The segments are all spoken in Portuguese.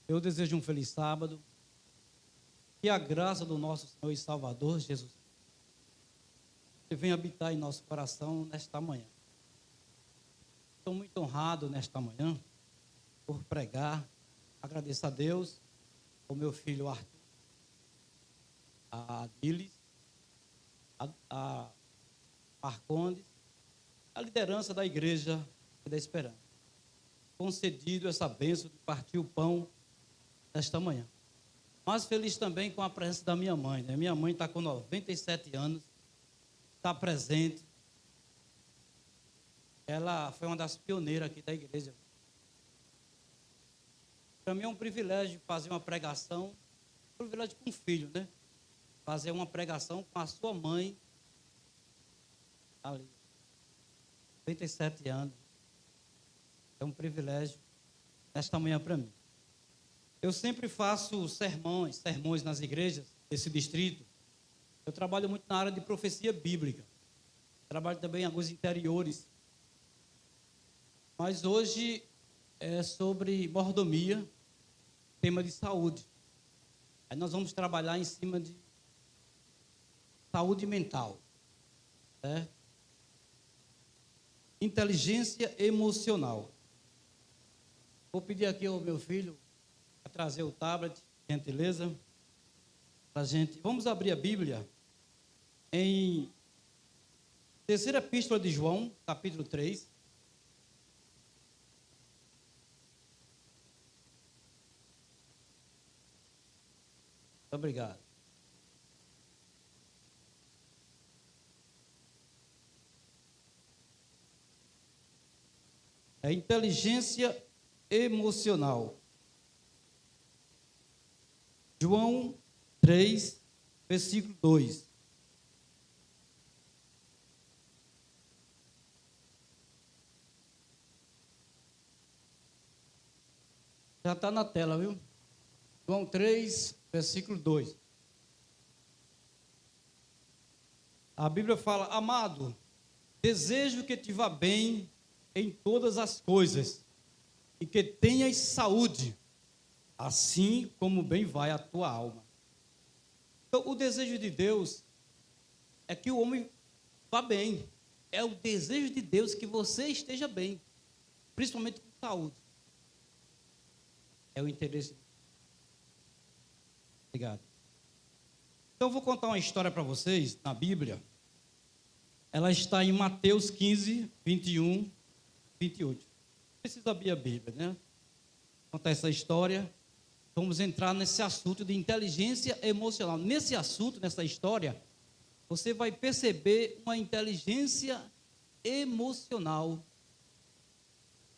Eu desejo um feliz sábado. Que a graça do nosso Senhor e Salvador, Jesus, venha habitar em nosso coração nesta manhã. Estou muito honrado nesta manhã por pregar. Agradeço a Deus, ao meu filho Arthur, a Adilis, a Marcondes, a liderança da Igreja da Esperança. Concedido essa bênção de partir o pão nesta manhã. Mas feliz também com a presença da minha mãe, né? Minha mãe está com 97 anos, está presente. Ela foi uma das pioneiras aqui da igreja. Para mim é um privilégio fazer uma pregação, um privilégio com um filho, né? Fazer uma pregação com a sua mãe, ali, 97 anos. É um privilégio nesta manhã para mim. Eu sempre faço sermões nas igrejas desse distrito. Eu trabalho muito na área de profecia bíblica. Trabalho também em alguns interiores. Mas hoje é sobre mordomia, tema de saúde. Aí nós vamos trabalhar em cima de saúde mental, certo? Inteligência emocional. Vou pedir aqui ao meu filho a trazer o tablet, gentileza, para a gente. Vamos abrir a Bíblia em terceira epístola de João, capítulo 3. Muito obrigado. É inteligência emocional. João 3, versículo 2. Já está na tela, viu? João 3, versículo 2. A Bíblia fala: amado, desejo que te vá bem em todas as coisas e que tenhas saúde, assim como bem vai a tua alma. Então, o desejo de Deus é que o homem vá bem. É o desejo de Deus que você esteja bem, principalmente com saúde. É o interesse. Obrigado. Então, eu vou contar uma história para vocês na Bíblia. Ela está em Mateus 15, 21, 28. Precisa abrir a Bíblia, né? Contar essa história. Vamos entrar nesse assunto de inteligência emocional. Nesse assunto, nessa história, você vai perceber uma inteligência emocional.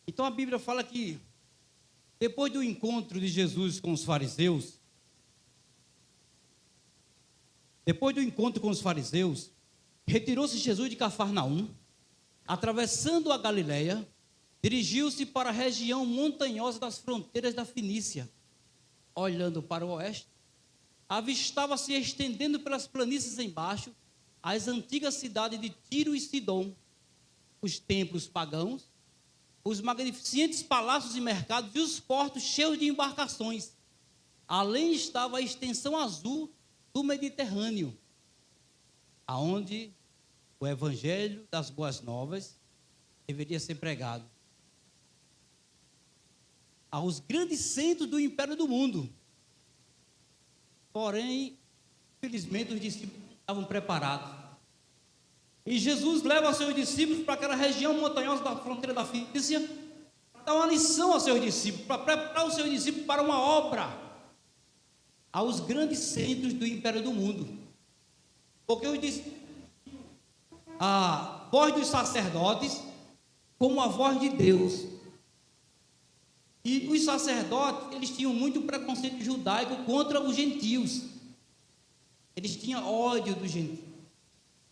Então a Bíblia fala que depois do encontro de Jesus com os fariseus, retirou-se Jesus de Cafarnaum, atravessando a Galileia, dirigiu-se para a região montanhosa das fronteiras da Fenícia. Olhando para o oeste, avistava-se estendendo pelas planícies embaixo as antigas cidades de Tiro e Sidom, os templos pagãos, os magnificentes palácios e mercados e os portos cheios de embarcações. Além estava a extensão azul do Mediterrâneo, aonde o evangelho das boas novas deveria ser pregado aos grandes centros do império do mundo. Porém, infelizmente, os discípulos não estavam preparados. E Jesus leva os seus discípulos para aquela região montanhosa da fronteira da Fenícia, para dar uma lição aos seus discípulos, para preparar os seus discípulos para uma obra aos grandes centros do império do mundo. Porque os discípulos, a voz dos sacerdotes, como a voz de Deus. E os sacerdotes, eles tinham muito preconceito judaico contra os gentios. Eles tinham ódio dos gentios.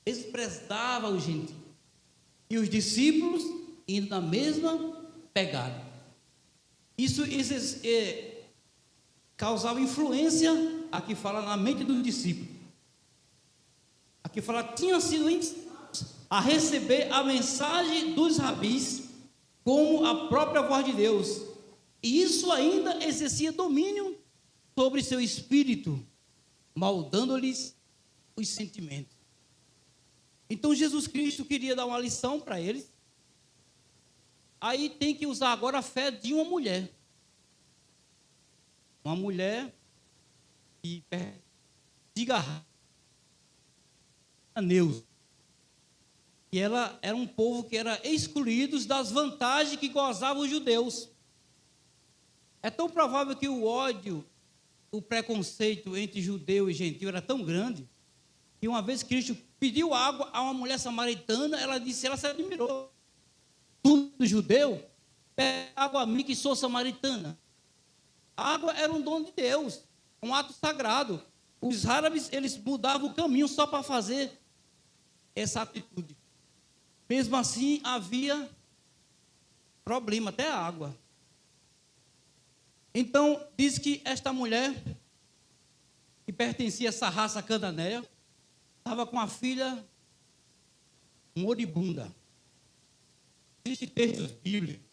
Eles desprezavam os gentios. E os discípulos indo na mesma pegada. Isso causava influência, aqui fala, na mente dos discípulos. Aqui fala, tinham sido ensinados a receber a mensagem dos rabis como a própria voz de Deus. E isso ainda exercia domínio sobre seu espírito, moldando-lhes os sentimentos. Então Jesus Cristo queria dar uma lição para eles. Aí tem que usar agora a fé de uma mulher. Uma mulher que diga a Neus. E ela era um povo que era excluído das vantagens que gozavam os judeus. É tão provável que o ódio, o preconceito entre judeu e gentil era tão grande, que uma vez Cristo pediu água a uma mulher samaritana, ela disse, ela se admirou. Tudo judeu, pede água a mim que sou samaritana. A água era um dom de Deus, um ato sagrado. Os árabes, eles mudavam o caminho só para fazer essa atitude. Mesmo assim, havia problema, até a água. Então, diz que esta mulher, que pertencia a essa raça cananeia, estava com a filha moribunda. Existe textos bíblicos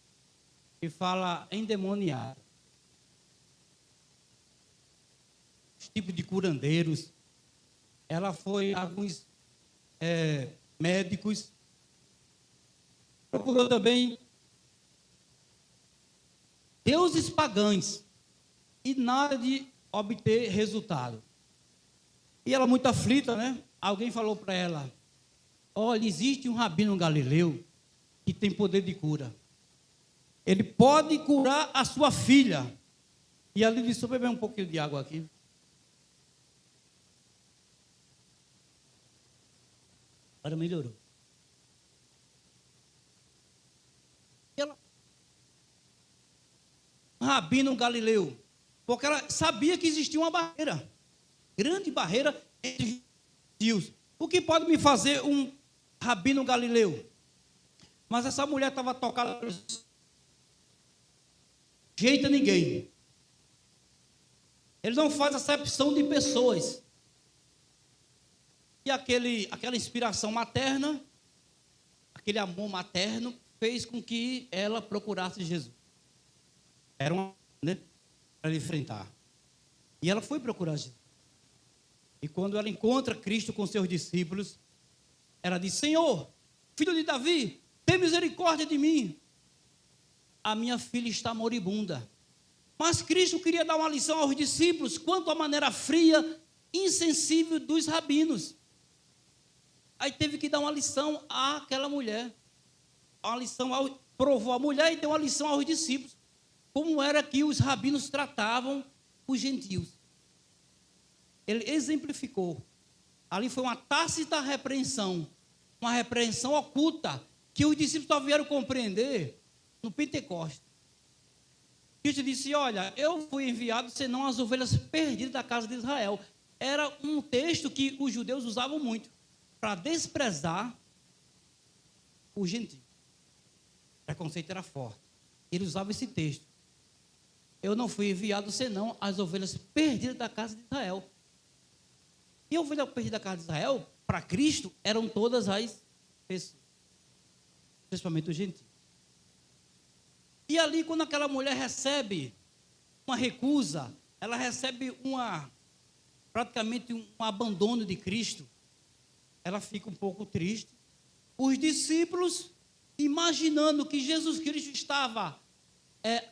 que fala endemoniado. Os tipos de curandeiros. Ela foi a alguns médicos. Procurou também deuses pagãos e nada de obter resultado. E ela muito aflita, né? Alguém falou para ela, olha, existe um rabino galileu que tem poder de cura. Ele pode curar a sua filha. E ali disse, vou beber um pouquinho de água aqui. Agora melhorou. Rabino Galileu, porque ela sabia que existia uma barreira, grande barreira entre os. O que pode me fazer um Rabino Galileu? Mas essa mulher estava tocada, jeita ninguém. Eles não fazem acepção de pessoas. E aquela inspiração materna, aquele amor materno, fez com que ela procurasse Jesus. Era uma, né, para enfrentar. E ela foi procurar Jesus. E quando ela encontra Cristo com seus discípulos, ela diz, Senhor, filho de Davi, tem misericórdia de mim. A minha filha está moribunda. Mas Cristo queria dar uma lição aos discípulos quanto à maneira fria, insensível dos rabinos. Aí teve que dar uma lição àquela mulher. Uma lição, provou a mulher e deu uma lição aos discípulos. Como era que os rabinos tratavam os gentios. Ele exemplificou. Ali foi uma tácita repreensão, uma repreensão oculta, que os discípulos só vieram compreender no Pentecostes. Cristo disse, olha, eu fui enviado senão as ovelhas perdidas da casa de Israel. Era um texto que os judeus usavam muito, para desprezar o gentio. O preconceito era forte. Ele usava esse texto. Eu não fui enviado senão as ovelhas perdidas da casa de Israel. E a ovelha perdida da casa de Israel, para Cristo, eram todas as pessoas. Principalmente os gentios. E ali, quando aquela mulher recebe uma recusa, ela recebe praticamente um abandono de Cristo, ela fica um pouco triste. Os discípulos, imaginando que Jesus Cristo estava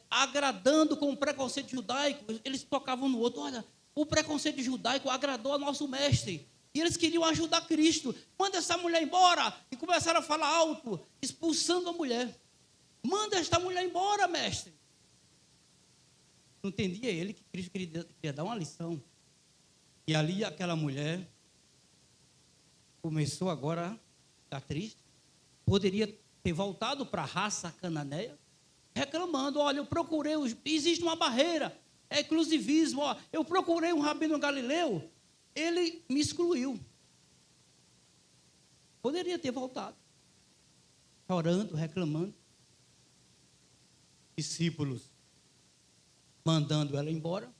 agradando com o preconceito judaico, eles tocavam no outro, olha, o preconceito judaico agradou ao nosso mestre, e eles queriam ajudar Cristo, manda essa mulher embora, e começaram a falar alto, expulsando a mulher, manda esta mulher embora, mestre. Não entendia ele que Cristo queria dar uma lição, e ali aquela mulher começou agora a ficar triste, poderia ter voltado para a raça cananeia, reclamando, olha, eu procurei, existe uma barreira, é exclusivismo, ó, eu procurei um rabino galileu, ele me excluiu. Poderia ter voltado, chorando, reclamando. Discípulos mandando ela embora.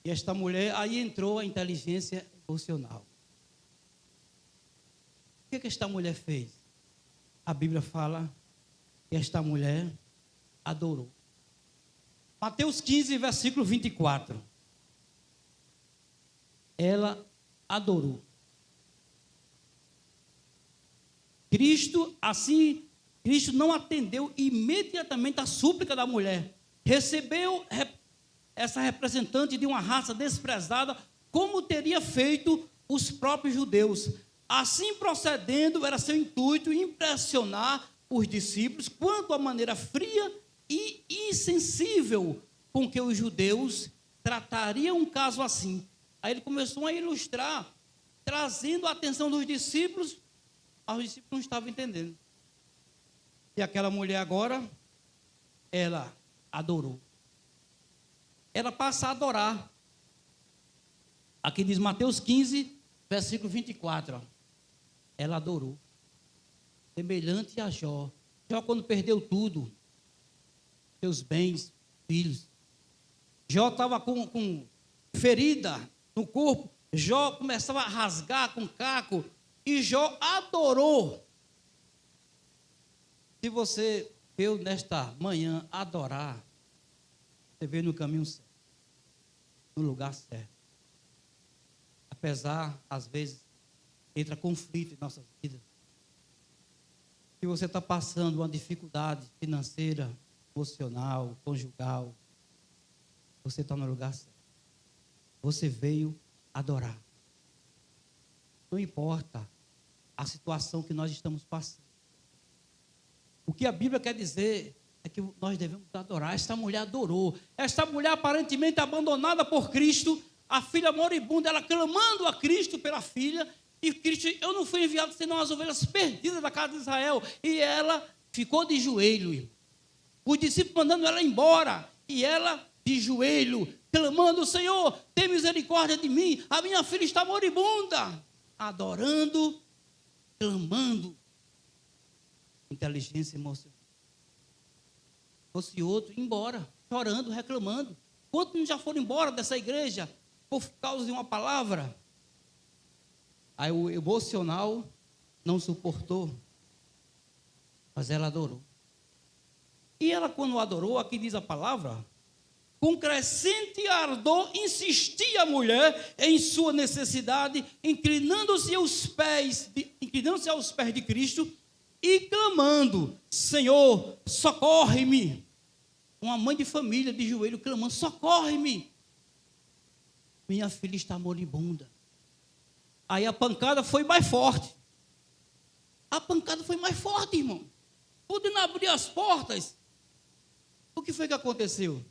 E esta mulher, aí entrou a inteligência emocional. O que esta mulher fez? A Bíblia fala que esta mulher adorou. Mateus 15, versículo 24. Ela adorou. Cristo não atendeu imediatamente a súplica da mulher. Recebeu essa representante de uma raça desprezada, como teria feito os próprios judeus. Assim procedendo, era seu intuito impressionar os discípulos quanto à maneira fria e insensível com que os judeus tratariam um caso assim. Aí ele começou a ilustrar, trazendo a atenção dos discípulos. Os discípulos não estavam entendendo. E aquela mulher agora, ela adorou. Ela passa a adorar. Aqui diz Mateus 15, versículo 24. Ó. Ela adorou. Semelhante a Jó. Jó, quando perdeu tudo, seus bens, filhos. Jó estava com ferida no corpo. Jó começava a rasgar com caco. E Jó adorou. Se você veio nesta manhã adorar, você veio no caminho certo, no lugar certo. Apesar, às vezes, entra conflito em nossas vidas. Se você está passando uma dificuldade financeira, emocional, conjugal, você está no lugar certo. Você veio adorar. Não importa a situação que nós estamos passando. O que a Bíblia quer dizer é que nós devemos adorar. Esta mulher adorou. Esta mulher aparentemente abandonada por Cristo, a filha moribunda, ela clamando a Cristo pela filha, e Cristo, eu não fui enviado senão as ovelhas perdidas da casa de Israel. E ela ficou de joelho. Os discípulos mandando ela embora, e ela de joelho, clamando, Senhor, tem misericórdia de mim, a minha filha está moribunda. Adorando, clamando, inteligência emocional. Fosse outro, ir embora, chorando, reclamando. Quantos já foram embora dessa igreja por causa de uma palavra? Aí o emocional não suportou, mas ela adorou. E ela, quando adorou, aqui diz a palavra, com crescente ardor, insistia a mulher em sua necessidade, inclinando-se aos pés de Cristo e clamando, Senhor, socorre-me. Uma mãe de família de joelho clamando, socorre-me. Minha filha está moribunda. Aí a pancada foi mais forte. A pancada foi mais forte, irmão. Podendo abrir as portas. O que foi que aconteceu?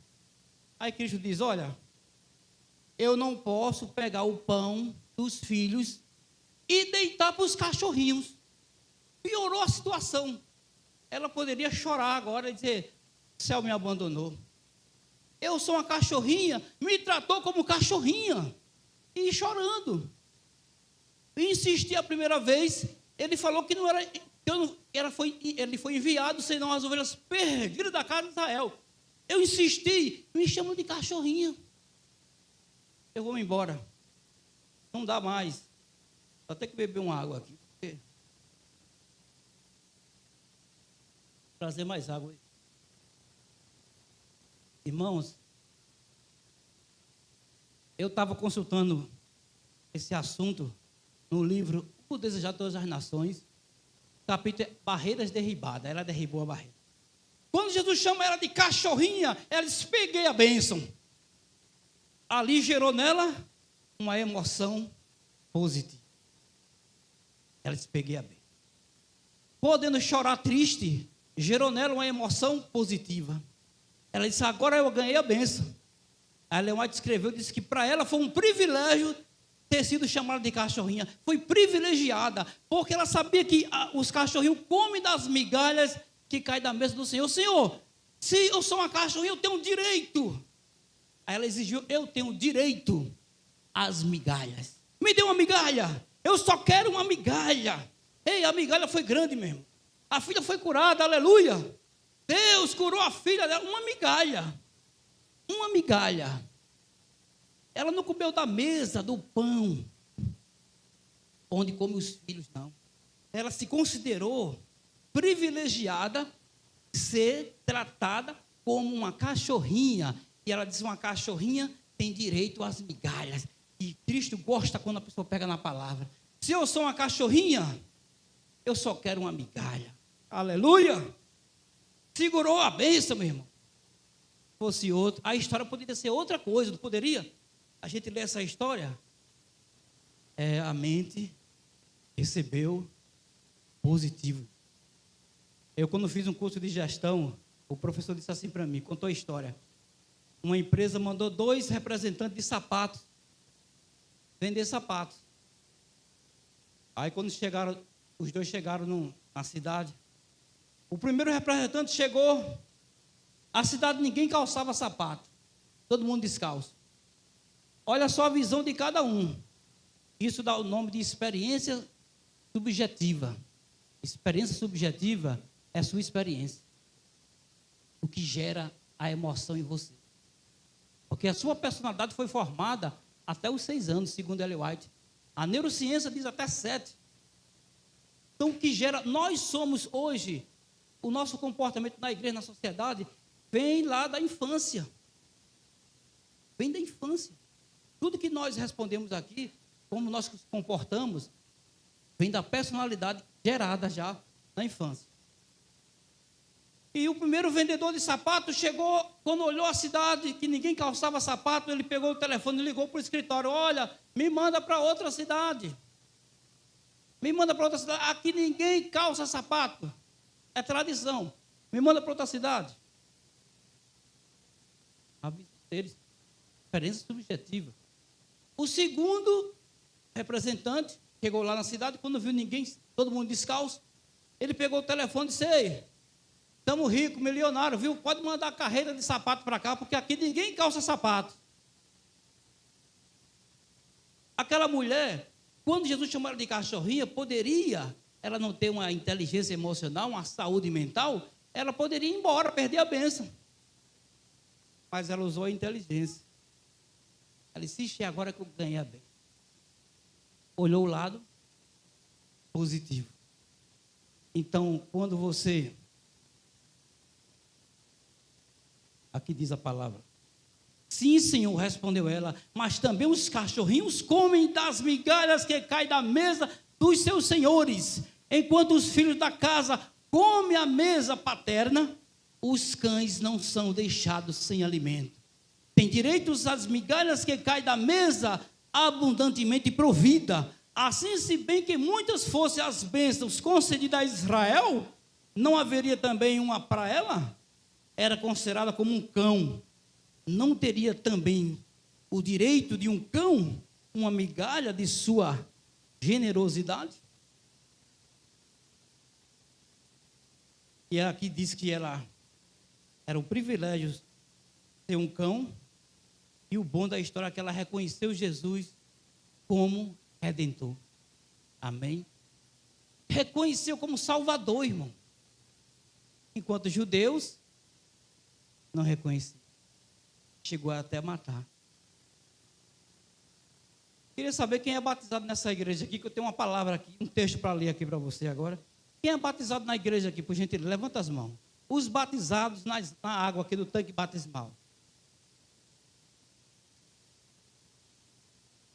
Aí Cristo diz, olha, eu não posso pegar o pão dos filhos e deitar para os cachorrinhos. Piorou a situação. Ela poderia chorar agora e dizer, o céu me abandonou. Eu sou uma cachorrinha, me tratou como cachorrinha. E ir chorando. E insisti a primeira vez, ele falou que não era, ele foi enviado, senão as ovelhas perdidas da casa de Israel. Eu insisti, me chamam de cachorrinha. Eu vou embora. Não dá mais. Vou ter que beber uma água aqui. Trazer mais água. Irmãos, eu estava consultando esse assunto no livro O Desejar de Todas as Nações, capítulo Barreiras Derribadas. Ela derribou a barreira. Quando Jesus chama ela de cachorrinha, ela diz, peguei a bênção. Ali gerou nela uma emoção positiva. Ela disse, peguei a bênção. Podendo chorar triste, gerou nela uma emoção positiva. Ela disse, agora eu ganhei a bênção. A Ellen White escreveu, disse que para ela foi um privilégio ter sido chamada de cachorrinha. Foi privilegiada, porque ela sabia que os cachorrinhos comem das migalhas que caem da mesa do Senhor. Senhor, se eu sou uma cachorrinha, eu tenho direito. Aí ela exigiu, eu tenho direito às migalhas. Me dê uma migalha. Eu só quero uma migalha. Ei, a migalha foi grande mesmo. A filha foi curada, aleluia. Deus curou a filha dela, uma migalha. Uma migalha. Ela não comeu da mesa, do pão, onde come os filhos, não. Ela se considerou privilegiada ser tratada como uma cachorrinha. E ela disse: uma cachorrinha tem direito às migalhas. E Cristo gosta quando a pessoa pega na palavra. Se eu sou uma cachorrinha, eu só quero uma migalha. Aleluia! Segurou a bênção, meu irmão. Se fosse outro, a história poderia ser outra coisa, não poderia? A gente lê essa história. A mente recebeu positivo. Eu, quando fiz um curso de gestão, o professor disse assim para mim, contou a história. Uma empresa mandou 2 representantes de sapatos vender sapatos. Aí, quando chegaram, os 2 chegaram na cidade. O primeiro representante chegou, a cidade ninguém calçava sapato, todo mundo descalço. Olha só a visão de cada um. Isso dá o nome de experiência subjetiva. Experiência subjetiva é sua experiência. O que gera a emoção em você. Porque a sua personalidade foi formada até os 6 anos, segundo Ellen White. A neurociência diz até 7. Então, o que gera... Nós somos hoje... O nosso comportamento na igreja, na sociedade, vem lá da infância. Vem da infância. Tudo que nós respondemos aqui, como nós nos comportamos, vem da personalidade gerada já na infância. E o primeiro vendedor de sapato chegou, quando olhou a cidade, que ninguém calçava sapato, ele pegou o telefone e ligou para o escritório: olha, me manda para outra cidade. Me manda para outra cidade. Aqui ninguém calça sapato. É tradição. Me manda para outra cidade. A visão deles, diferença subjetiva. O segundo representante chegou lá na cidade, quando viu ninguém, todo mundo descalço, ele pegou o telefone e disse: ei, estamos ricos, milionários, viu? Pode mandar a carreira de sapato para cá, porque aqui ninguém calça sapato. Aquela mulher, quando Jesus chamou ela de cachorrinha, poderia... ela não ter uma inteligência emocional, uma saúde mental, ela poderia ir embora, perder a bênção. Mas ela usou a inteligência. Ela disse: agora que eu ganhei a bênção. Olhou o lado positivo. Então, quando você... Aqui diz a palavra. Sim, Senhor, respondeu ela, mas também os cachorrinhos comem das migalhas que caem da mesa dos seus senhores. Enquanto os filhos da casa comem a mesa paterna, os cães não são deixados sem alimento. Tem direitos às migalhas que caem da mesa abundantemente provida. Assim, se bem que muitas fossem as bênçãos concedidas a Israel, não haveria também uma para ela? Era considerada como um cão. Não teria também o direito de um cão, uma migalha de sua generosidade? E aqui diz que ela era um privilégio ter um cão, e o bom da história é que ela reconheceu Jesus como Redentor. Amém? Reconheceu como Salvador, irmão. Enquanto os judeus não reconheciam. Chegou até a matar. Queria saber quem é batizado nessa igreja aqui, que eu tenho uma palavra aqui, um texto para ler aqui para você agora. Quem é batizado na igreja aqui, por gentileza? Levanta as mãos. Os batizados na água aqui do tanque batismal.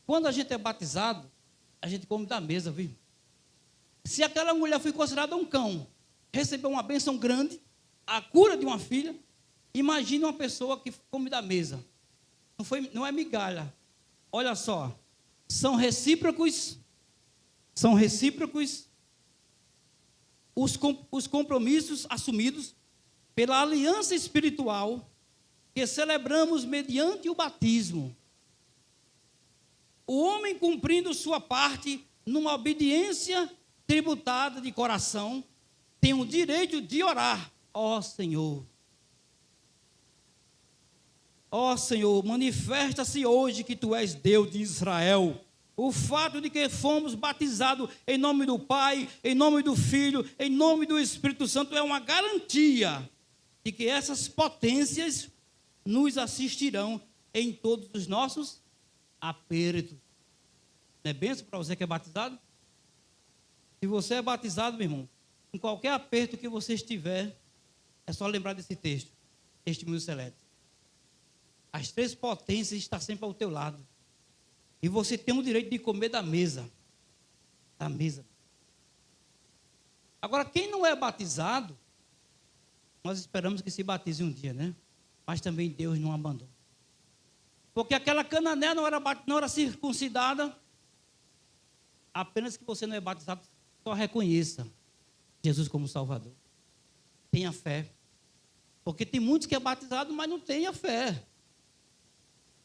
Quando a gente é batizado, a gente come da mesa, viu? Se aquela mulher foi considerada um cão, recebeu uma bênção grande, a cura de uma filha, imagine uma pessoa que come da mesa. Não é migalha. Olha só. São recíprocos os compromissos assumidos pela aliança espiritual que celebramos mediante o batismo. O homem cumprindo sua parte numa obediência tributada de coração tem o direito de orar: ó Senhor, manifesta-se hoje que Tu és Deus de Israel. O fato de que fomos batizados em nome do Pai, em nome do Filho, em nome do Espírito Santo é uma garantia de que essas potências nos assistirão em todos os nossos apertos. Não é bênção para você que é batizado? Se você é batizado, meu irmão, em qualquer aperto que você estiver, é só lembrar desse texto. este mundo celeste. As três potências estão sempre ao teu lado. E você tem o direito de comer da mesa. Da mesa. Agora, quem não é batizado, nós esperamos que se batize um dia, né? Mas também Deus não abandona. Porque aquela cananeia não era circuncidada. Apenas que você não é batizado, só reconheça Jesus como Salvador. Tenha fé. Porque tem muitos que é batizado, mas não tem a fé.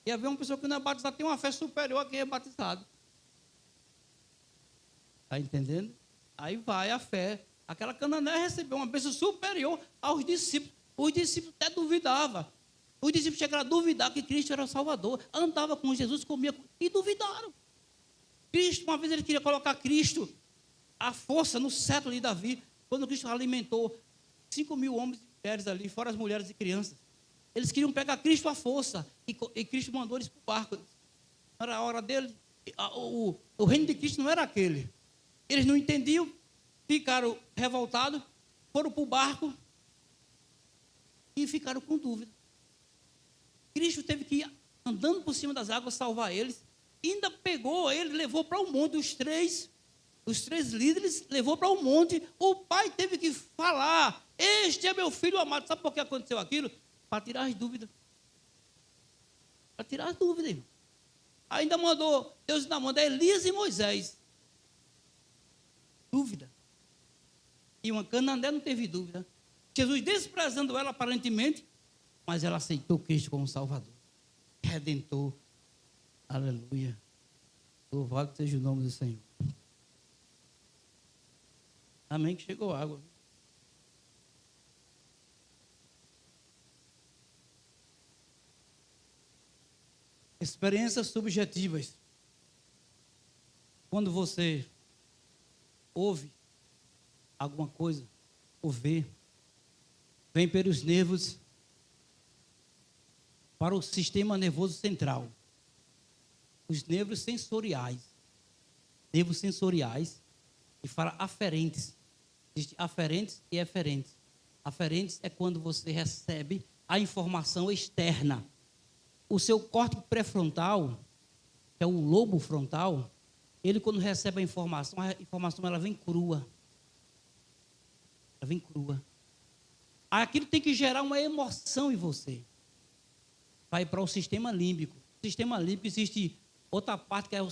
E haver uma pessoa que não é batizada tem uma fé superior a quem é batizado. Está entendendo? Aí vai a fé. Aquela cananeia recebeu uma bênção superior aos discípulos. Os discípulos até duvidavam. Os discípulos chegaram a duvidar que Cristo era o Salvador. Andava com Jesus, comia e duvidaram. Cristo, uma vez ele queria colocar Cristo, a força no cetro de Davi, quando Cristo alimentou 5.000 homens e mulheres ali, fora as mulheres e crianças. Eles queriam pegar Cristo à força, e Cristo mandou eles para o barco. Não era a hora dele, o reino de Cristo não era aquele. Eles não entendiam, ficaram revoltados, foram para o barco e ficaram com dúvida. Cristo teve que ir andando por cima das águas, salvar eles. Ainda pegou ele, levou para o monte, os três líderes, levou para o monte. O pai teve que falar: este é meu filho amado. Sabe por que aconteceu aquilo? Para tirar as dúvidas. Para tirar as dúvidas, irmão. Ainda mandou, Deus ainda manda Elias e Moisés. Dúvida. E uma cananeia não teve dúvida. Jesus desprezando ela aparentemente, mas ela aceitou Cristo como Salvador, Redentor. Aleluia. Louvado seja o nome do Senhor. Amém, que chegou água. Experiências subjetivas. Quando você ouve alguma coisa, ou vê, vem pelos nervos para o sistema nervoso central. Os nervos sensoriais. Nervos sensoriais e fala aferentes. Existem aferentes e eferentes. Aferentes é quando você recebe a informação externa. O seu córtex pré-frontal, que é o lobo frontal, ele quando recebe a informação ela vem crua. Ela vem crua. Aquilo tem que gerar uma emoção em você. Vai para o sistema límbico. No sistema límbico existe outra parte que é o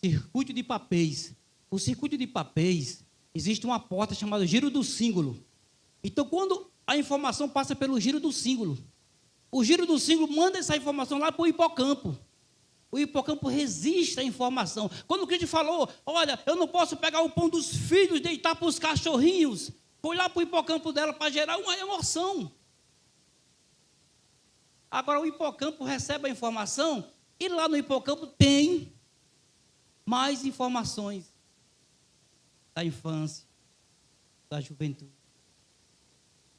circuito de papéis. O circuito de papéis, existe uma porta chamada giro do símbolo. Então, quando a informação passa pelo giro do símbolo, o giro do símbolo manda essa informação lá para o hipocampo. O hipocampo resiste à informação. Quando o Cristo falou: olha, eu não posso pegar o pão dos filhos e deitar para os cachorrinhos, foi lá para o hipocampo dela para gerar uma emoção. Agora o hipocampo recebe a informação e lá no hipocampo tem mais informações da infância, da juventude.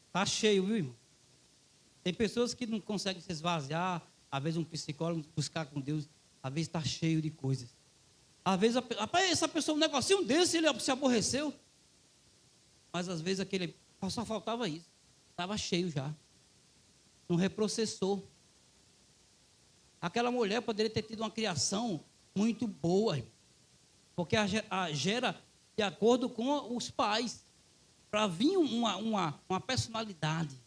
Está cheio, viu, irmão? Tem pessoas que não conseguem se esvaziar, às vezes um psicólogo buscar com Deus, às vezes está cheio de coisas. Às vezes, rapaz, essa pessoa, um negocinho desse, ele se aborreceu. Mas às vezes só faltava isso. Estava cheio já. Não reprocessou. Aquela mulher poderia ter tido uma criação muito boa, porque gera de acordo com os pais, para vir uma personalidade.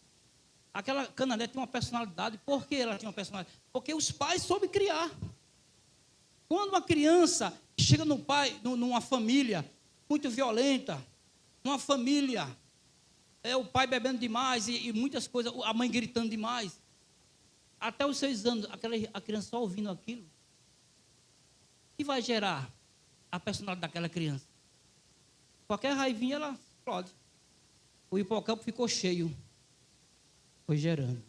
Aquela cananeia tinha uma personalidade. Por que ela tinha uma personalidade? Porque os pais soube criar. Quando uma criança chega numa família muito violenta, numa família, o pai bebendo demais e muitas coisas, a mãe gritando demais, até os 6 anos, a criança só ouvindo aquilo, o que vai gerar a personalidade daquela criança? Qualquer raivinha, ela explode. O hipocampo ficou cheio. Foi gerando.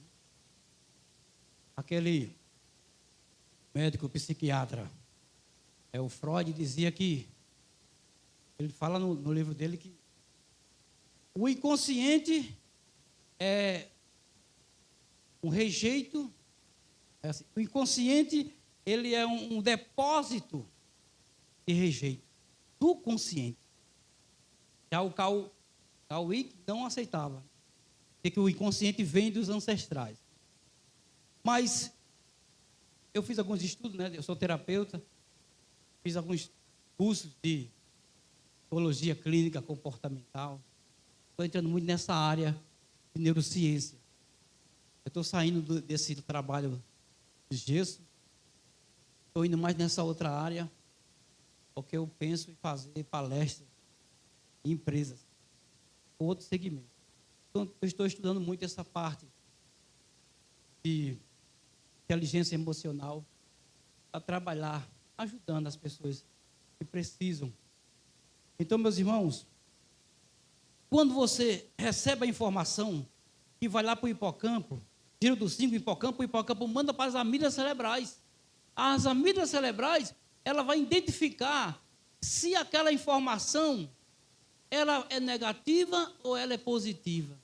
Aquele médico psiquiatra, o Freud, dizia que, ele fala no livro dele que o inconsciente é um rejeito, o inconsciente, ele é um depósito de rejeito do consciente. Já o Cauí não aceitava. que o inconsciente vem dos ancestrais. Mas eu fiz alguns estudos, né? Eu sou terapeuta, fiz alguns cursos de psicologia clínica comportamental. Estou entrando muito nessa área de neurociência. Eu estou saindo desse trabalho de gesso, estou indo mais nessa outra área, porque eu penso em fazer palestras em empresas, outro segmento. Então, eu estou estudando muito essa parte de inteligência emocional para trabalhar, ajudando as pessoas que precisam. Então, meus irmãos, quando você recebe a informação que vai lá para o hipocampo, tira do 5 o hipocampo manda para as amígdalas cerebrais. As amígdalas cerebrais, ela vai identificar se aquela informação ela é negativa ou ela é positiva.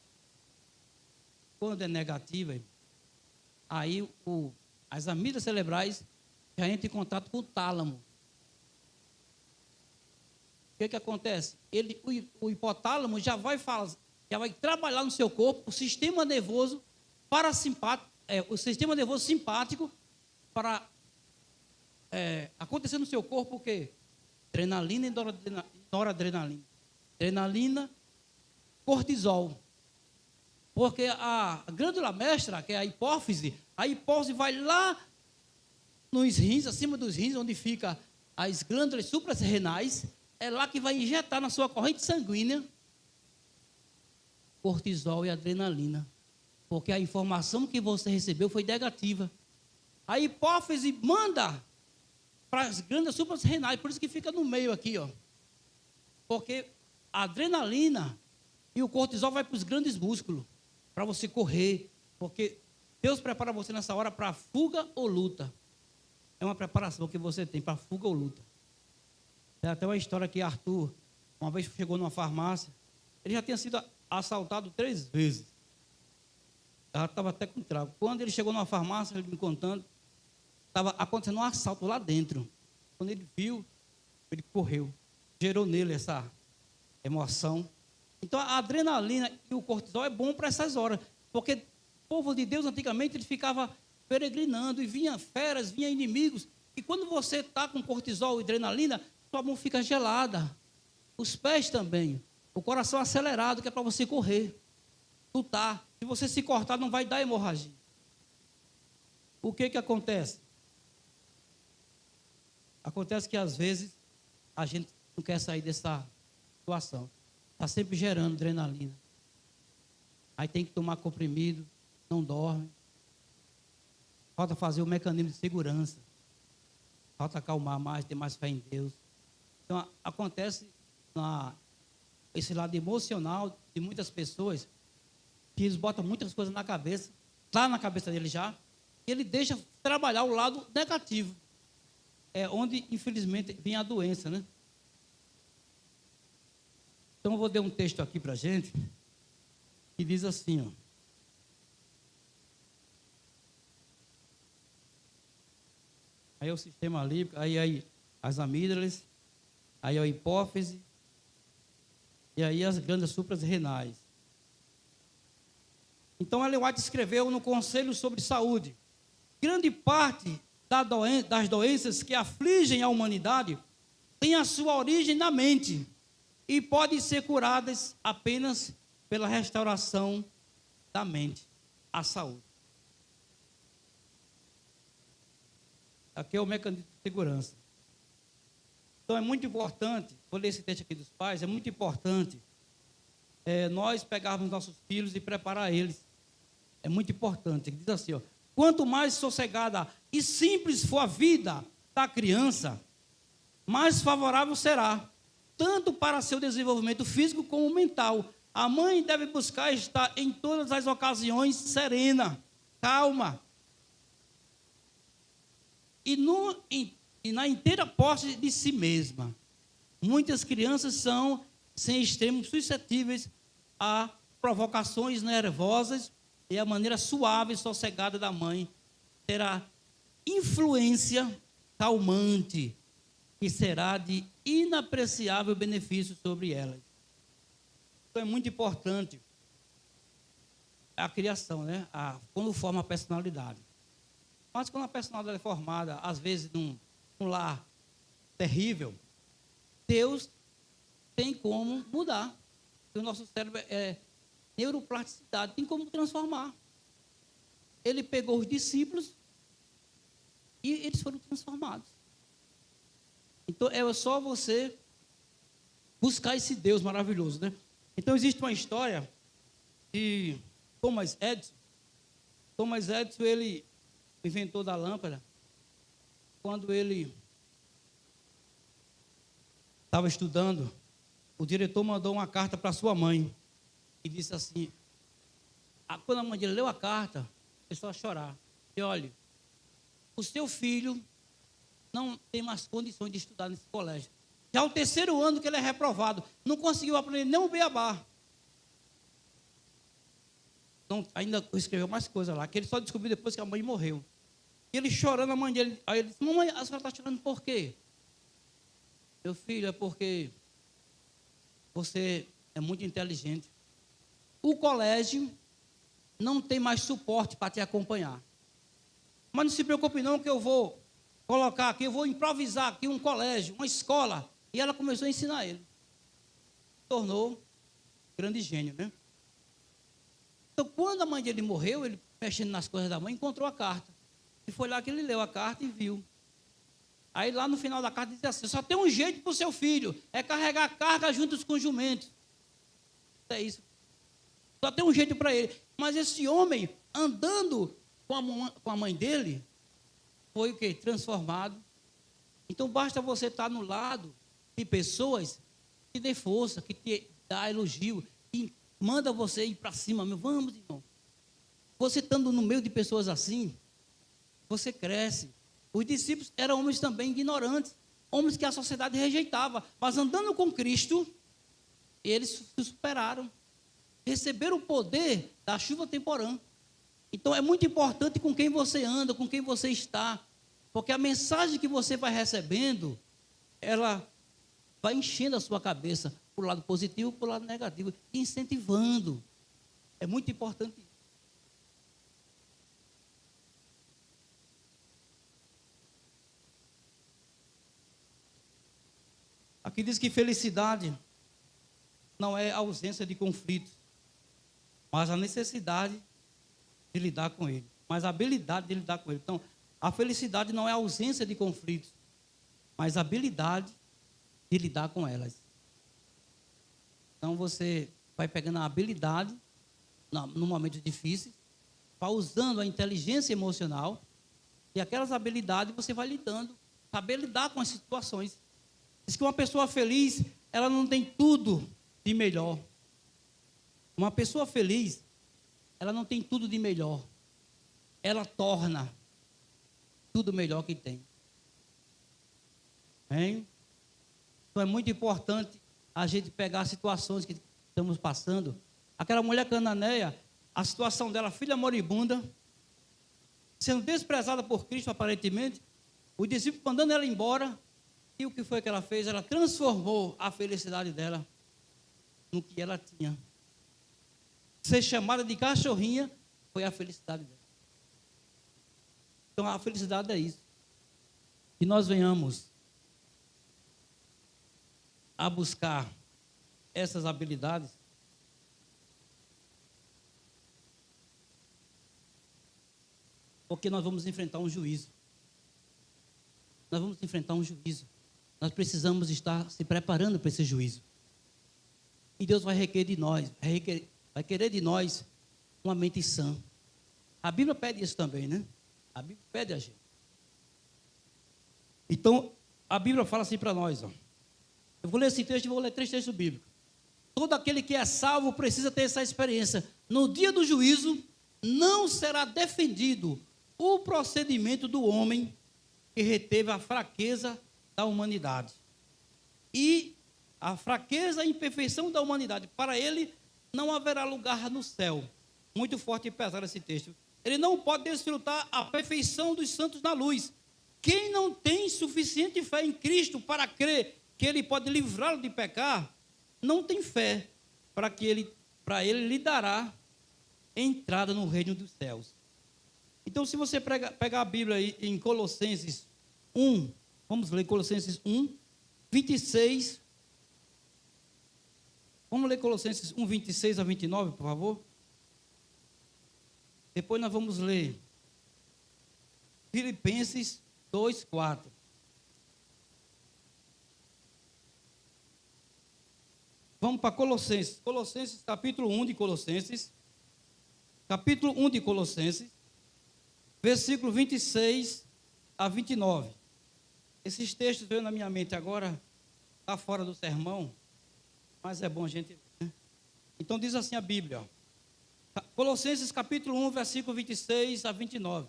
Quando é negativa, aí as amígdalas cerebrais já entram em contato com o tálamo. O que acontece? O hipotálamo já vai trabalhar no seu corpo o sistema nervoso parasimpático, o sistema nervoso simpático para acontecer no seu corpo o quê? Adrenalina e noradrenalina. Adrenalina, cortisol. Porque a glândula mestra, que é a hipófise vai lá nos rins, acima dos rins, onde fica as glândulas suprarrenais, é lá que vai injetar na sua corrente sanguínea cortisol e adrenalina. Porque a informação que você recebeu foi negativa. A hipófise manda para as glândulas suprarrenais, por isso que fica no meio aqui, ó. Porque a adrenalina e o cortisol vai para os grandes músculos, para você correr, porque Deus prepara você nessa hora para fuga ou luta. É uma preparação que você tem para fuga ou luta. Tem até uma história que Arthur, uma vez chegou numa farmácia, ele já tinha sido assaltado 3 vezes. Já estava até com trago. Quando ele chegou numa farmácia, ele me contando, estava acontecendo um assalto lá dentro. Quando ele viu, ele correu. Gerou nele essa emoção. Então, a adrenalina e o cortisol é bom para essas horas. Porque o povo de Deus, antigamente, ele ficava peregrinando e vinha feras, vinha inimigos. E quando você está com cortisol e adrenalina, sua mão fica gelada. Os pés também. O coração acelerado, que é para você correr, lutar. Se você se cortar, não vai dar hemorragia. O que acontece? Acontece que, às vezes, a gente não quer sair dessa situação. Está sempre gerando adrenalina. Aí tem que tomar comprimido, não dorme. Falta fazer o mecanismo de segurança. Falta acalmar mais, ter mais fé em Deus. Então, acontece esse lado emocional de muitas pessoas, que eles botam muitas coisas na cabeça, lá na cabeça dele já, e ele deixa trabalhar o lado negativo. É onde, infelizmente, vem a doença, né? Então, eu vou ler um texto aqui para a gente, que diz assim, ó. Aí é o sistema límbico, aí as amígdalas, aí a hipófise, e aí as glândulas suprarrenais. Então, Ellen White escreveu no Conselho sobre Saúde: grande parte das doenças que afligem a humanidade tem a sua origem na mente e podem ser curadas apenas pela restauração da mente à saúde. Aqui é o mecanismo de segurança. Então é muito importante, vou ler esse texto aqui dos pais, é muito importante nós pegarmos nossos filhos e preparar eles. É muito importante. Diz assim, ó: quanto mais sossegada e simples for a vida da criança, mais favorável será, tanto para seu desenvolvimento físico como mental. A mãe deve buscar estar em todas as ocasiões serena, calma, e na inteira posse de si mesma. Muitas crianças são, sem extremos, suscetíveis a provocações nervosas, e a maneira suave e sossegada da mãe terá influência calmante, que será de inapreciável benefício sobre elas. Então é muito importante a criação, né? Quando forma a personalidade. Mas quando a personalidade é formada, às vezes num lar terrível, Deus tem como mudar. O nosso cérebro é neuroplasticidade, tem como transformar. Ele pegou os discípulos e eles foram transformados. Então é só você buscar esse Deus maravilhoso, né? Então existe uma história de Thomas Edison. Thomas Edison, ele inventor da lâmpada. Quando ele estava estudando, o diretor mandou uma carta para sua mãe e disse assim, quando a mãe dele leu a carta, começou a chorar. E olha, o seu filho não tem mais condições de estudar nesse colégio. Já é o 3º ano que ele é reprovado, não conseguiu aprender nem um beabá. Não, ainda escreveu mais coisa lá, que ele só descobriu depois que a mãe morreu. E ele chorando, a mãe dele, aí ele disse, mamãe, a senhora está chorando por quê? Meu filho, é porque você é muito inteligente. O colégio não tem mais suporte para te acompanhar. Mas não se preocupe não, que eu vou colocar aqui, eu vou improvisar aqui um colégio, uma escola. E ela começou a ensinar ele. Tornou grande gênio, né? Então, quando a mãe dele morreu, ele, mexendo nas coisas da mãe, encontrou a carta. E foi lá que ele leu a carta e viu. Aí, lá no final da carta, dizia assim, só tem um jeito para o seu filho, é carregar a carga juntos com os jumentos. É isso. Só tem um jeito para ele. Mas esse homem, andando com a mãe dele, foi o quê? Transformado. Então, basta você estar no lado de pessoas que dê força, que te dá elogio, que manda você ir para cima. Vamos, irmão. Você estando no meio de pessoas assim, você cresce. Os discípulos eram homens também ignorantes, homens que a sociedade rejeitava, mas andando com Cristo, eles se superaram, receberam o poder da chuva temporã. Então é muito importante com quem você anda, com quem você está, porque a mensagem que você vai recebendo, ela vai enchendo a sua cabeça para o lado positivo, para o lado negativo, incentivando. É muito importante isso. Aqui diz que felicidade não é a ausência de conflitos, mas a necessidade de lidar com ele, mas a habilidade de lidar com ele. Então, a felicidade não é a ausência de conflitos, mas a habilidade de lidar com elas. Então, você vai pegando a habilidade, no momento difícil, vai usando a inteligência emocional, e aquelas habilidades você vai lidando, saber lidar com as situações. Diz que uma pessoa feliz, ela não tem tudo de melhor. Uma pessoa feliz, ela não tem tudo de melhor. Ela torna tudo melhor que tem. Hein? Então é muito importante a gente pegar as situações que estamos passando. Aquela mulher cananeia, a situação dela, filha moribunda, sendo desprezada por Cristo aparentemente, os discípulos mandando ela embora. E o que foi que ela fez? Ela transformou a felicidade dela no que ela tinha. Ser chamada de cachorrinha foi a felicidade dela. Então a felicidade é isso. Que nós venhamos a buscar essas habilidades porque nós vamos enfrentar um juízo. Nós vamos enfrentar um juízo. Nós precisamos estar se preparando para esse juízo. E Deus vai requerer de nós, vai querer de nós uma mente sã. A Bíblia pede isso também, né? A Bíblia pede a gente. Então, a Bíblia fala assim para nós, ó. Eu vou ler esse texto e vou ler 3 textos bíblicos. Todo aquele que é salvo precisa ter essa experiência. No dia do juízo, não será defendido o procedimento do homem que reteve a fraqueza da humanidade. E a fraqueza e imperfeição da humanidade, para ele não haverá lugar no céu. Muito forte e pesado esse texto. Ele não pode desfrutar a perfeição dos santos na luz. Quem não tem suficiente fé em Cristo para crer que ele pode livrá-lo de pecar, não tem fé para ele lhe dará entrada no reino dos céus. Então, se você pegar a Bíblia aí em Colossenses 1, vamos ler Colossenses 1, 26. Vamos ler Colossenses 1, 26 a 29, por favor. Depois nós vamos ler Filipenses 2, 4. Vamos para Colossenses. Colossenses, capítulo 1 de Colossenses. Capítulo 1 de Colossenses. Versículo 26 a 29. Esses textos veio na minha mente agora, está fora do sermão, mas é bom a gente ver, né? Então diz assim a Bíblia, ó. Colossenses capítulo 1, versículo 26 a 29.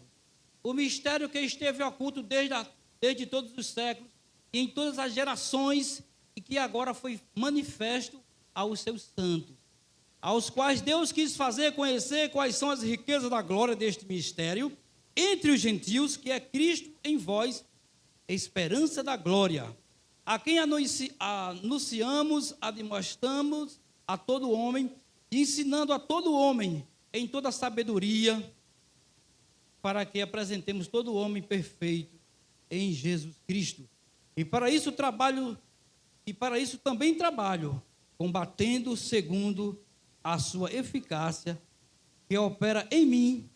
O mistério que esteve oculto desde todos os séculos e em todas as gerações e que agora foi manifesto aos seus santos, aos quais Deus quis fazer conhecer quais são as riquezas da glória deste mistério entre os gentios, que é Cristo em vós, esperança da glória, a quem anunciamos, admoestamos a todo homem, ensinando a todo homem em toda sabedoria, para que apresentemos todo homem perfeito em Jesus Cristo. E para isso também trabalho, combatendo segundo a sua eficácia, que opera em mim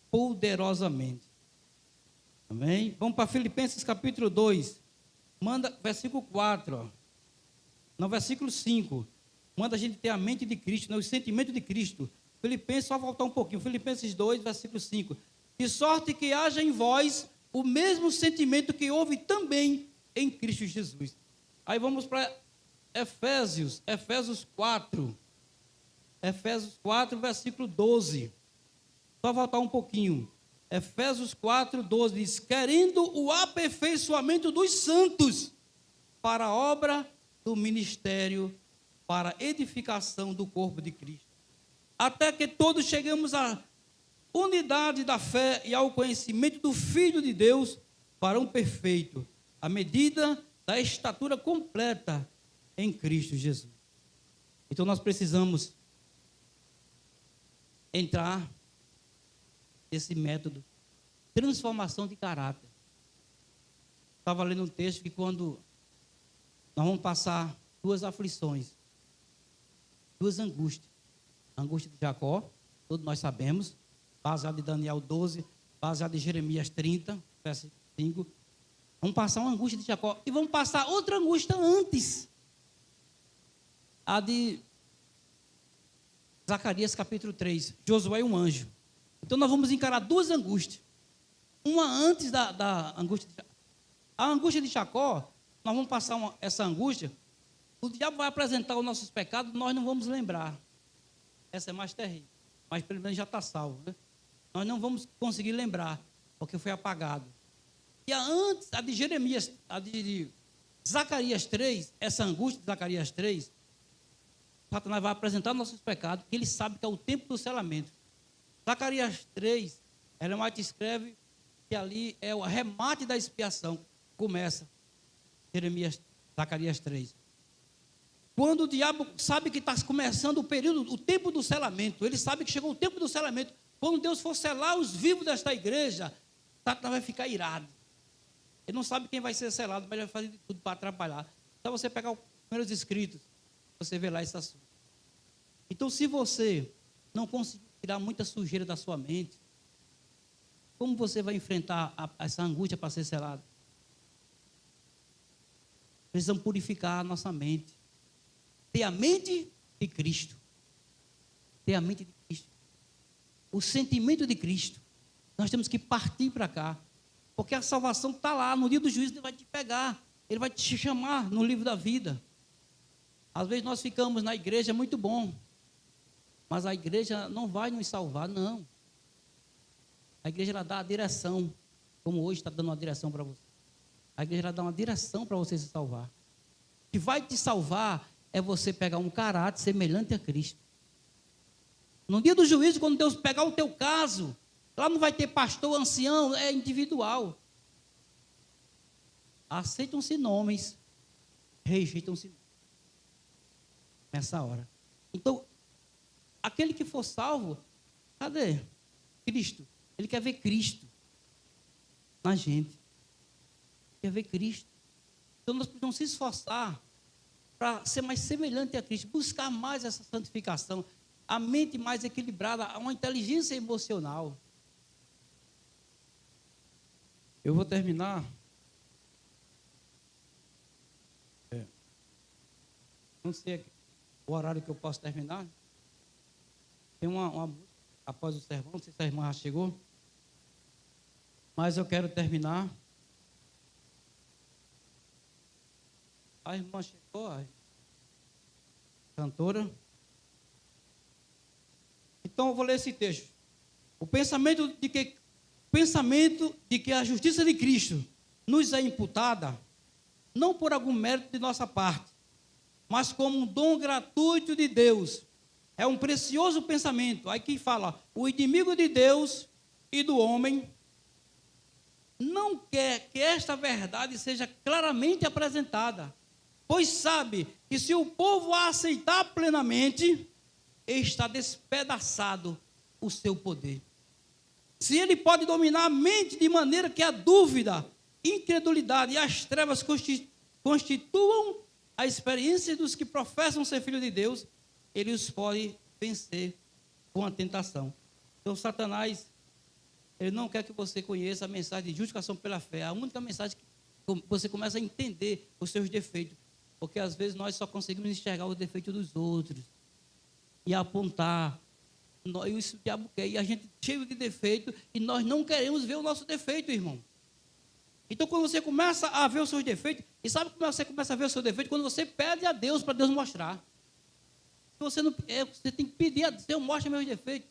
poderosamente. Amém? Vamos para Filipenses capítulo 2. Manda, versículo 4. Ó. No versículo 5. Manda a gente ter a mente de Cristo, né, o sentimento de Cristo. Filipenses, só voltar um pouquinho. Filipenses 2, versículo 5. De sorte que haja em vós o mesmo sentimento que houve também em Cristo Jesus. Aí vamos para Efésios 4. Efésios 4, versículo 12. Só voltar um pouquinho. Efésios 4, 12 diz: querendo o aperfeiçoamento dos santos para a obra do ministério, para a edificação do corpo de Cristo, até que todos cheguemos à unidade da fé e ao conhecimento do Filho de Deus, para um perfeito, à medida da estatura completa em Cristo Jesus. Então nós precisamos entrar esse método, transformação de caráter. Estava lendo um texto que quando nós vamos passar duas aflições, duas angústias. A angústia de Jacó, todos nós sabemos, baseado em Daniel 12, baseado em Jeremias 30, versículo 5. Vamos passar uma angústia de Jacó e vamos passar outra angústia antes. A de Zacarias capítulo 3, Josué e um anjo. Então nós vamos encarar duas angústias. Uma antes da angústia de Jacó. A angústia de Jacó, nós vamos passar essa angústia, o diabo vai apresentar os nossos pecados, nós não vamos lembrar. Essa é mais terrível, mas pelo menos já está salvo, né? Nós não vamos conseguir lembrar, porque foi apagado. E a de Jeremias, a de Zacarias 3, essa angústia de Zacarias 3, Satanás vai apresentar nossos pecados, que ele sabe que é o tempo do selamento. Zacarias 3, Ellen White escreve que ali é o remate da expiação. Começa Zacarias 3. Quando o diabo sabe que está começando o período, o tempo do selamento, ele sabe que chegou o tempo do selamento. Quando Deus for selar os vivos desta igreja, Satanás vai ficar irado. Ele não sabe quem vai ser selado, mas ele vai fazer de tudo para atrapalhar. Então você pegar os primeiros escritos, você vê lá esse assunto. Então, se você não conseguir tirar muita sujeira da sua mente, como você vai enfrentar essa angústia para ser selado? Precisamos purificar a nossa mente. Ter a mente de Cristo. Ter a mente de Cristo. O sentimento de Cristo. Nós temos que partir para cá. Porque a salvação está lá. No dia do juízo ele vai te pegar. Ele vai te chamar no livro da vida. Às vezes nós ficamos na igreja, é muito bom. Mas a igreja não vai nos salvar, não. A igreja ela dá a direção. Como hoje está dando uma direção para você. A igreja ela dá uma direção para você se salvar. O que vai te salvar é você pegar um caráter semelhante a Cristo. No dia do juízo, quando Deus pegar o teu caso, lá não vai ter pastor, ancião, é individual. Aceitam-se nomes, rejeitam-se nomes. Nessa hora. Então, aquele que for salvo, Cadê? Cristo. Ele quer ver Cristo na gente. Quer ver Cristo. Então nós precisamos se esforçar para ser mais semelhante a Cristo, buscar mais essa santificação, a mente mais equilibrada, uma inteligência emocional. Eu vou terminar. Não sei o horário que eu posso terminar. Tem uma após o sermão, não sei se a irmã já chegou. Mas eu quero terminar. A irmã chegou, a cantora. Então eu vou ler esse texto. O pensamento de que a justiça de Cristo nos é imputada, não por algum mérito de nossa parte, mas como um dom gratuito de Deus. É um precioso pensamento. Aí que fala, o inimigo de Deus e do homem não quer que esta verdade seja claramente apresentada, pois sabe que se o povo a aceitar plenamente, está despedaçado o seu poder. Se ele pode dominar a mente de maneira que a dúvida, incredulidade e as trevas constituam a experiência dos que professam ser filhos de Deus, ele os pode vencer com a tentação. Então, Satanás, ele não quer que você conheça a mensagem de justificação pela fé. A única mensagem que você começa a entender os seus defeitos. Porque, às vezes, nós só conseguimos enxergar os defeitos dos outros. E apontar. Isso o diabo quer. E a gente cheio de defeito. E nós não queremos ver o nosso defeito, irmão. Então, quando você começa a ver os seus defeitos, e sabe como você começa a ver o seu defeito? Quando você pede a Deus para Deus mostrar. Você tem que pedir a Deus, mostra meus defeitos.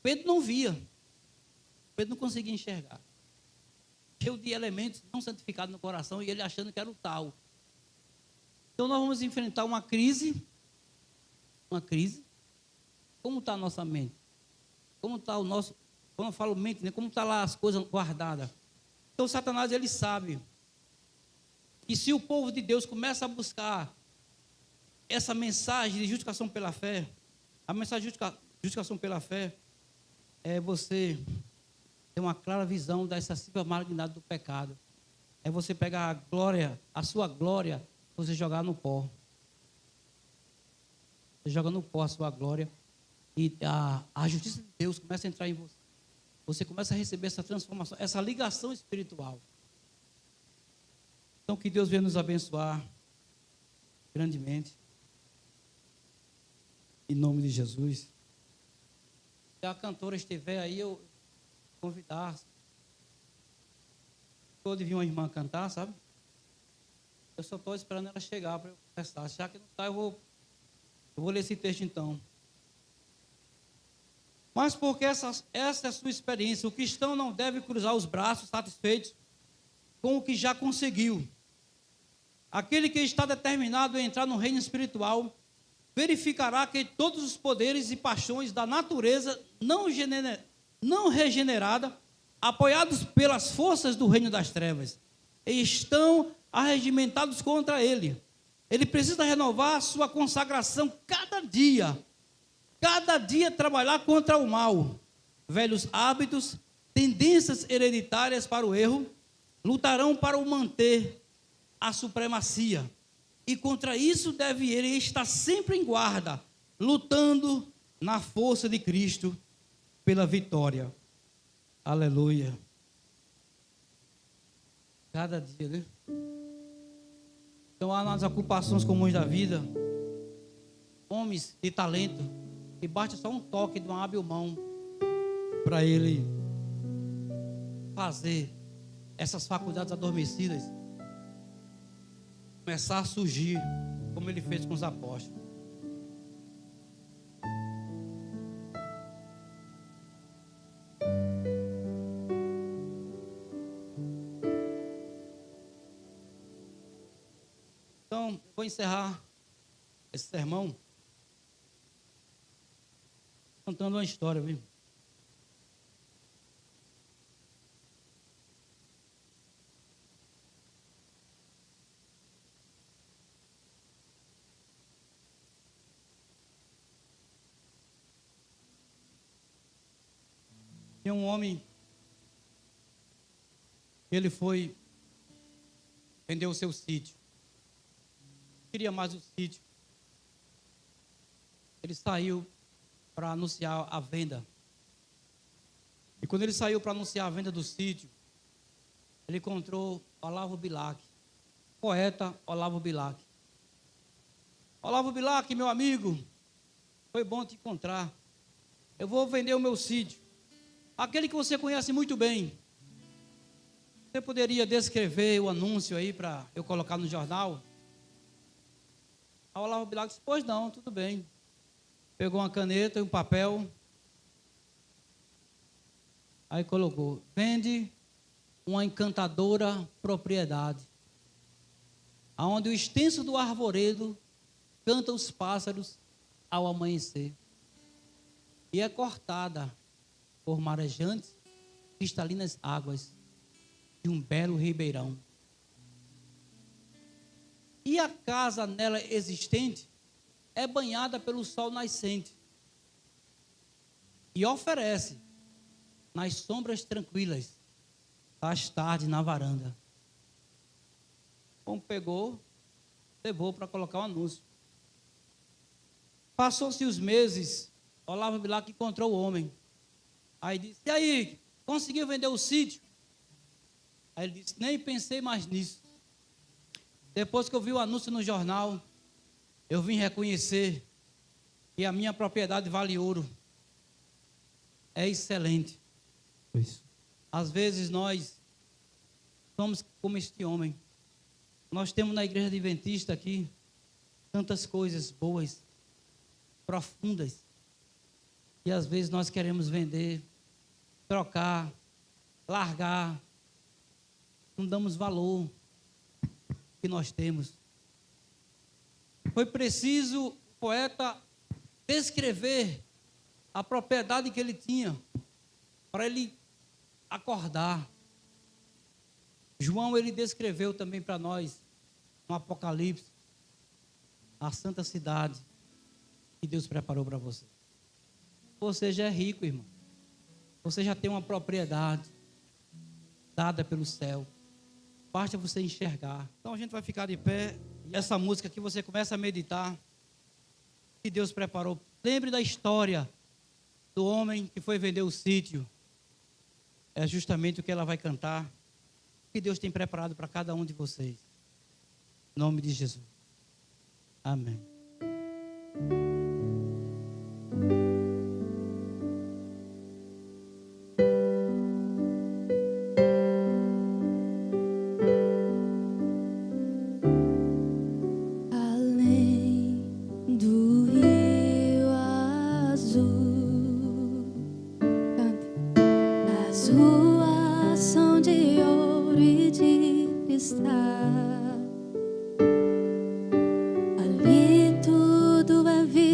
Pedro não via. Pedro não conseguia enxergar. Cheio de elementos não santificados no coração, e ele achando que era o tal. Então, nós vamos enfrentar uma crise. Uma crise. Como está a nossa mente? Como está o nosso... Quando eu falo mente, né? Como está lá as coisas guardadas? Então, Satanás, ele sabe que se o povo de Deus começa a buscar essa mensagem de justificação pela fé, a mensagem de justificação pela fé é você ter uma clara visão da excessiva malignidade do pecado. É você pegar a glória, a sua glória, você jogar no pó. Você joga no pó a sua glória e a justiça de Deus começa a entrar em você. Você começa a receber essa transformação, essa ligação espiritual. Então, que Deus venha nos abençoar grandemente. Em nome de Jesus. Se a cantora estiver aí, eu convidar. Pode vir uma irmã cantar, sabe? Eu só estou esperando ela chegar para eu conversar. Já que não está, eu vou ler esse texto então. Mas porque essa é a sua experiência, o cristão não deve cruzar os braços satisfeitos com o que já conseguiu. Aquele que está determinado a entrar no reino espiritual verificará que todos os poderes e paixões da natureza não regenerada, apoiados pelas forças do reino das trevas, estão arregimentados contra ele. Ele precisa renovar a sua consagração cada dia trabalhar contra o mal. Velhos hábitos, tendências hereditárias para o erro, lutarão para o manter a supremacia. E contra isso deve ele estar sempre em guarda, lutando na força de Cristo pela vitória. Aleluia. Cada dia, né? Então, há nas ocupações comuns da vida, homens de talento, que basta só um toque de uma hábil mão para ele fazer essas faculdades adormecidas começar a surgir, como ele fez com os apóstolos. Então, vou encerrar esse sermão contando uma história, viu? Tinha um homem, ele foi vender o seu sítio. Queria mais o sítio. Ele saiu para anunciar a venda. E quando ele saiu para anunciar a venda do sítio, ele encontrou Olavo Bilac, poeta Olavo Bilac. Olavo Bilac, meu amigo, foi bom te encontrar. Eu vou vender o meu sítio. Aquele que você conhece muito bem. Você poderia descrever o anúncio aí para eu colocar no jornal? A Olavo Bilac disse, pois não, tudo bem. Pegou uma caneta e um papel. Aí colocou, vende uma encantadora propriedade, aonde o extenso do arvoredo canta os pássaros ao amanhecer. E é cortada por marejantes, cristalinas águas de um belo ribeirão. E a casa nela existente é banhada pelo sol nascente e oferece nas sombras tranquilas às tardes na varanda. Como pegou, levou para colocar o anúncio. Passou-se os meses, Olavo Bilac encontrou o homem. Aí disse, e aí, conseguiu vender o sítio? Aí ele disse, nem pensei mais nisso. Depois que eu vi o anúncio no jornal, eu vim reconhecer que a minha propriedade vale ouro. É excelente. Isso. Às vezes nós somos como este homem. Nós temos na igreja adventista aqui tantas coisas boas, profundas, e às vezes nós queremos vender, trocar, largar, não damos valor que nós temos. Foi preciso o poeta descrever a propriedade que ele tinha para ele acordar. João, ele descreveu também para nós no Apocalipse a santa cidade que Deus preparou para você. Você já é rico, irmão. Você já tem uma propriedade dada pelo céu. Basta você enxergar. Então a gente vai ficar de pé. E essa música que você começa a meditar, que Deus preparou. Lembre da história do homem que foi vender o sítio. É justamente o que ela vai cantar. O que Deus tem preparado para cada um de vocês. Em nome de Jesus. Amém. Ali tudo é vida.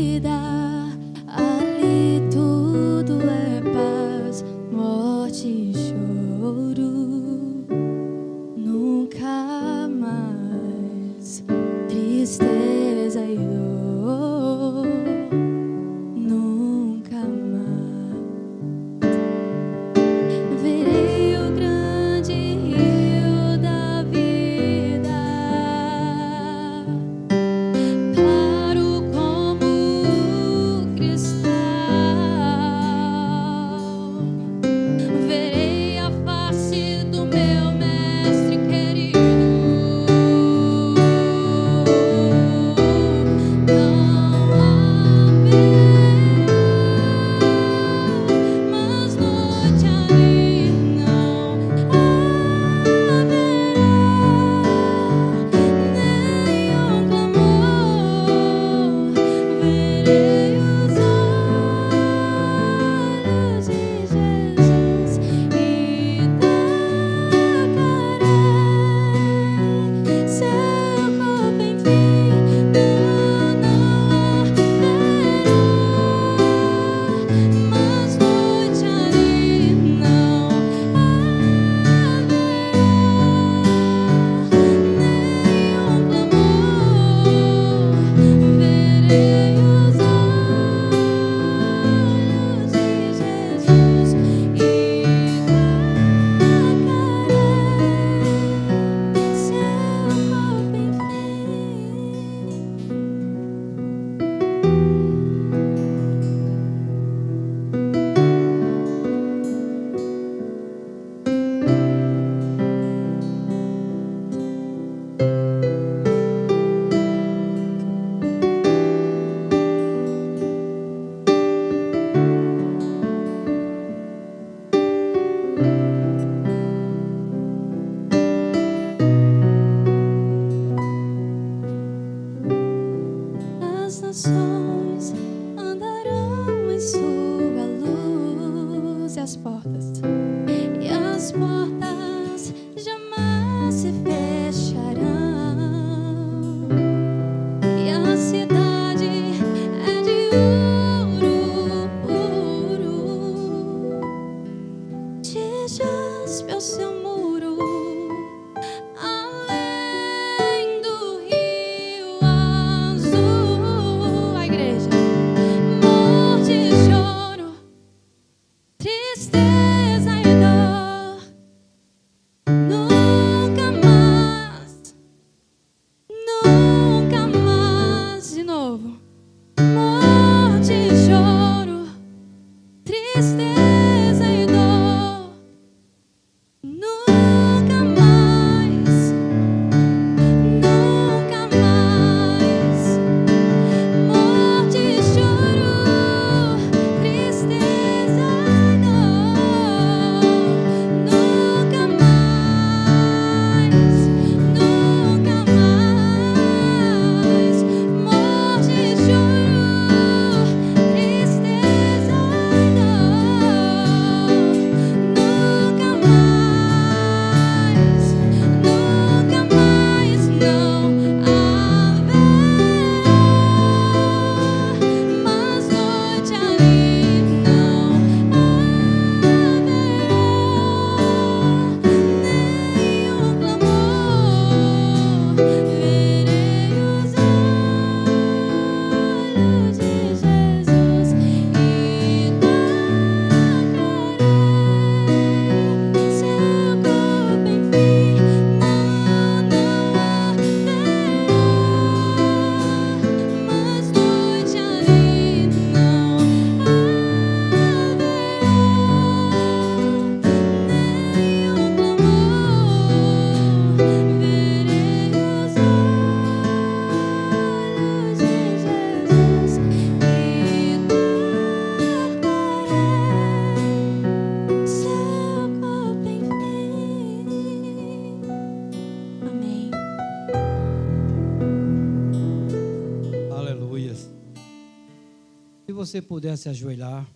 você puder se ajoelhar,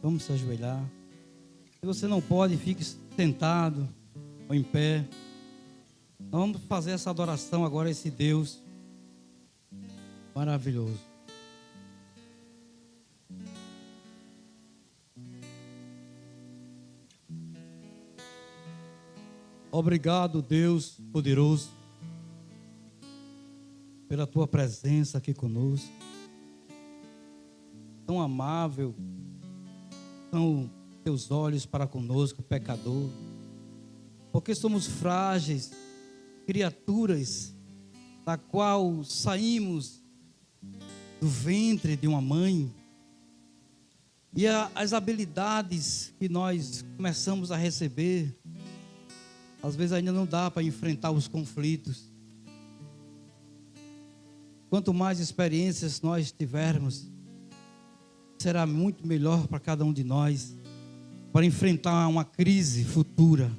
vamos se ajoelhar. Se você não pode, fique sentado ou em pé. Nós vamos fazer essa adoração agora a esse Deus maravilhoso. Obrigado, Deus poderoso, pela tua presença aqui conosco. Tão amável são teus olhos para conosco, pecador, porque somos frágeis, criaturas da qual saímos do ventre de uma mãe, e as habilidades que nós começamos a receber, às vezes ainda não dá para enfrentar os conflitos. Quanto mais experiências nós tivermos, será muito melhor para cada um de nós, para enfrentar uma crise futura.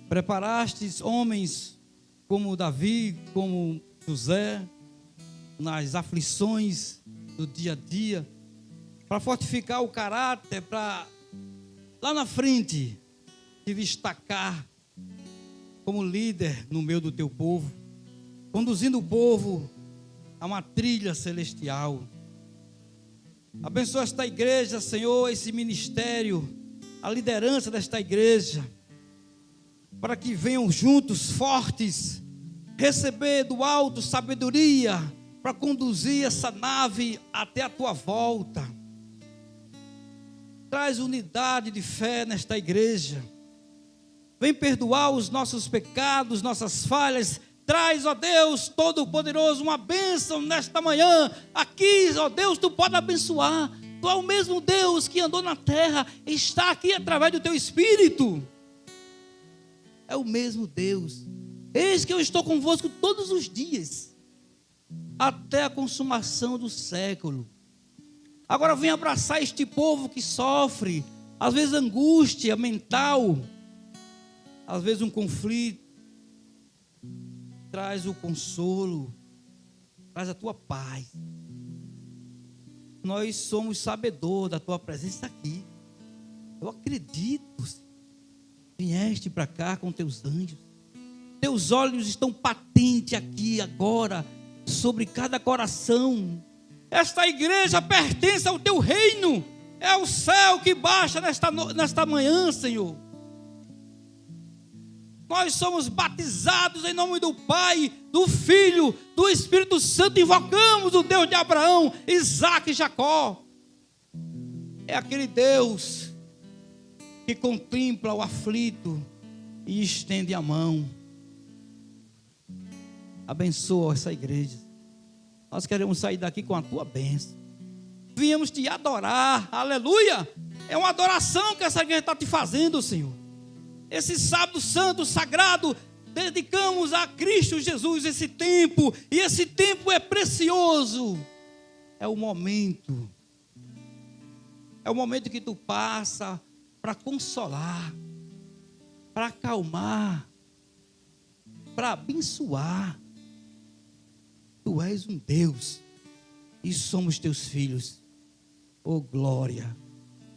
Preparastes homens como Davi, como José, nas aflições do dia a dia, para fortificar o caráter, para lá na frente te destacar como líder no meio do teu povo, conduzindo o povo a uma trilha celestial. Abençoa esta igreja, Senhor, esse ministério, a liderança desta igreja, para que venham juntos, fortes, receber do alto sabedoria, para conduzir essa nave até a tua volta. Traz unidade de fé nesta igreja. Vem perdoar os nossos pecados, nossas falhas. Traz, ó Deus Todo-Poderoso, uma bênção nesta manhã. Aqui, ó Deus, tu pode abençoar. Tu é o mesmo Deus que andou na terra, está aqui através do teu Espírito. É o mesmo Deus. Eis que eu estou convosco todos os dias, até a consumação do século. Agora vem abraçar este povo que sofre, às vezes angústia mental, às vezes um conflito. Traz o consolo, traz a tua paz. Nós somos sabedor da tua presença aqui. Eu acredito, vieste para cá com teus anjos. Teus olhos estão patentes aqui agora, sobre cada coração. Esta igreja pertence ao teu reino. É o céu que baixa nesta manhã, Senhor. Nós somos batizados em nome do Pai, do Filho, do Espírito Santo. Invocamos o Deus de Abraão, Isaque e Jacó. É aquele Deus que contempla o aflito e estende a mão. Abençoa essa igreja. Nós queremos sair daqui com a tua bênção. Viemos te adorar, aleluia. É uma adoração que essa igreja está te fazendo, Senhor. Esse sábado santo, sagrado, dedicamos a Cristo Jesus esse tempo. E esse tempo é precioso. É o momento. É o momento que tu passa para consolar, para acalmar, para abençoar. Tu és um Deus e somos teus filhos. Oh glória!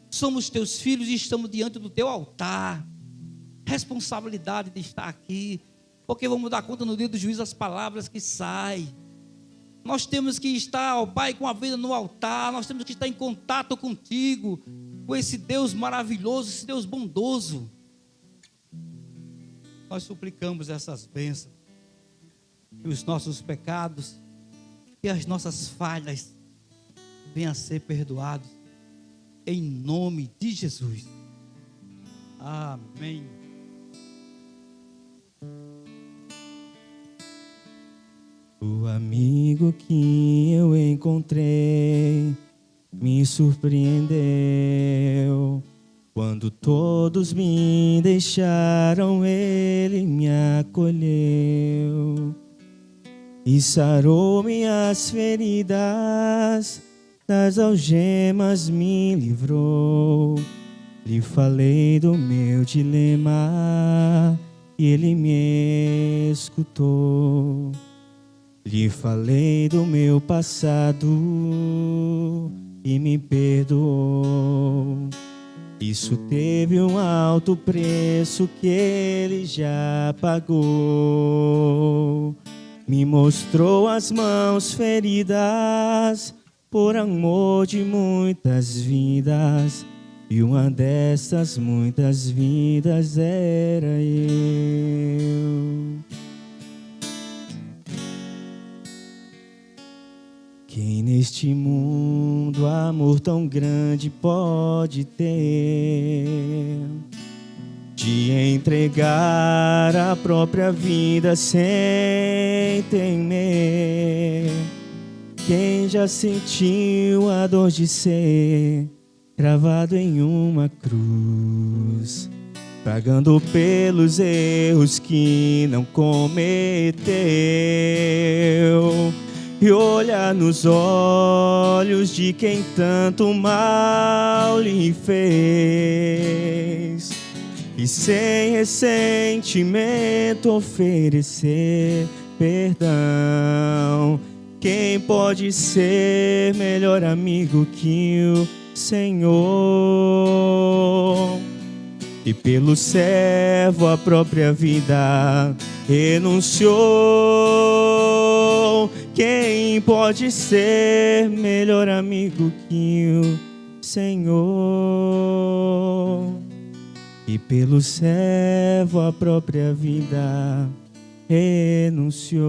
Somos teus filhos e estamos diante do teu altar. Responsabilidade de estar aqui, porque vamos dar conta no dia do juízo das palavras que saem. Nós temos que estar, ó Pai, com a vida no altar. Nós temos que estar em contato contigo, com esse Deus maravilhoso, esse Deus bondoso. Nós suplicamos essas bênçãos, que os nossos pecados e as nossas falhas venham a ser perdoados, em nome de Jesus. Amém. O amigo que eu encontrei me surpreendeu. Quando todos me deixaram, ele me acolheu e sarou minhas feridas, das algemas me livrou. Lhe falei do meu dilema e ele me escutou. Lhe falei do meu passado e me perdoou. Isso teve um alto preço que ele já pagou. Me mostrou as mãos feridas por amor de muitas vidas, e uma dessas muitas vidas era eu. Quem neste mundo amor tão grande pode ter, de entregar a própria vida sem temer? Quem já sentiu a dor de ser cravado em uma cruz, pagando pelos erros que não cometeu, e olhar nos olhos de quem tanto mal lhe fez, e sem ressentimento oferecer perdão? Quem pode ser melhor amigo que o Senhor? E pelo servo a própria vida renunciou. Quem pode ser melhor amigo que o Senhor? E pelo servo a própria vida renunciou.